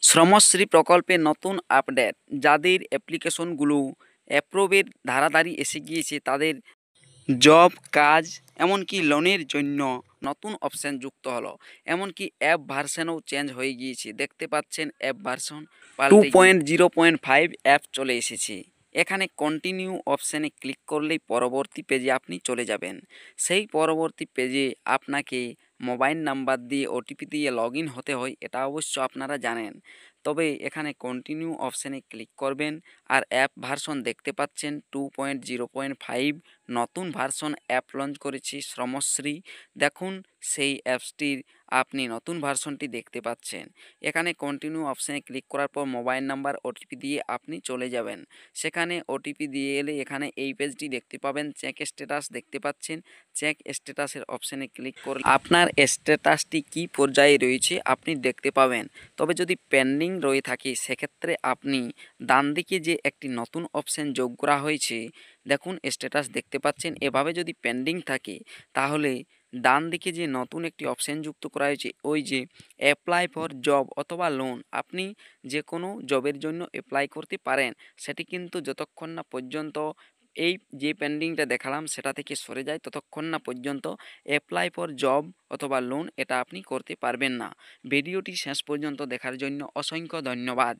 শ্রমশ্রী প্রকল্পে নতুন আপডেট, যাদের অ্যাপ্লিকেশনগুলো অ্যাপ্রুভের ধারাধারি এসে গিয়েছে তাদের জব, কাজ, এমনকি লোনের জন্য নতুন অপশান যুক্ত হলো। এমনকি অ্যাপ ভার্সনও চেঞ্জ হয়ে গিয়েছে। দেখতে পাচ্ছেন অ্যাপ ভার্সন পাল্টে 2.0.5 অ্যাপ চলে এসেছে। এখানে কন্টিনিউ অপশানে ক্লিক করলেই পরবর্তী পেজে আপনি চলে যাবেন। সেই পরবর্তী পেজে আপনাকে মোবাইল নাম্বার দিয়ে ওটিপি দিয়ে লগ ইন হতে হয়, এটা অবশ্য আপনারা জানেন। তবে এখানে কন্টিনিউ অপশানে ক্লিক করবেন আর অ্যাপ ভার্সন দেখতে পাচ্ছেন 2.0.5 নতুন ভার্সন অ্যাপ লঞ্চ করেছি শ্রমশ্রী। দেখুন সেই অ্যাপসটির আপনি নতুন ভার্সনটি দেখতে পাচ্ছেন। এখানে কন্টিনিউ অপশানে ক্লিক করার পর মোবাইল নাম্বার ওটিপি দিয়ে আপনি চলে যাবেন। সেখানে ওটিপি দিয়ে এলে এখানে এই পেজটি দেখতে পাবেন, চেক স্ট্যাটাস দেখতে পাচ্ছেন। চেক স্ট্যাটাসের অপশানে ক্লিক করলে আপনার স্ট্যাটাসটি কী পর্যায়ে রয়েছে আপনি দেখতে পাবেন। তবে যদি পেন্ডিং রয়ে থাকে সেক্ষেত্রে আপনি ডান দিকে যে একটি নতুন অপশান যোগ করা হয়েছে, দেখুন স্ট্যাটাস দেখতে পাচ্ছেন। এভাবে যদি পেন্ডিং থাকে তাহলে ডান দিকে যে নতুন একটি অপশান যুক্ত করা হয়েছে, ওই যে অ্যাপ্লাই ফর জব অথবা লোন, আপনি যে কোনো জবের জন্য অ্যাপ্লাই করতে পারেন। সেটি কিন্তু যতক্ষণ না পর্যন্ত এই যে পেন্ডিংটা দেখালাম সেটা থেকে সরে যায় ততক্ষণ না পর্যন্ত অ্যাপ্লাই ফর জব অথবা লোন এটা আপনি করতে পারবেন না। ভিডিওটি শেষ পর্যন্ত দেখার জন্য অসংখ্য ধন্যবাদ।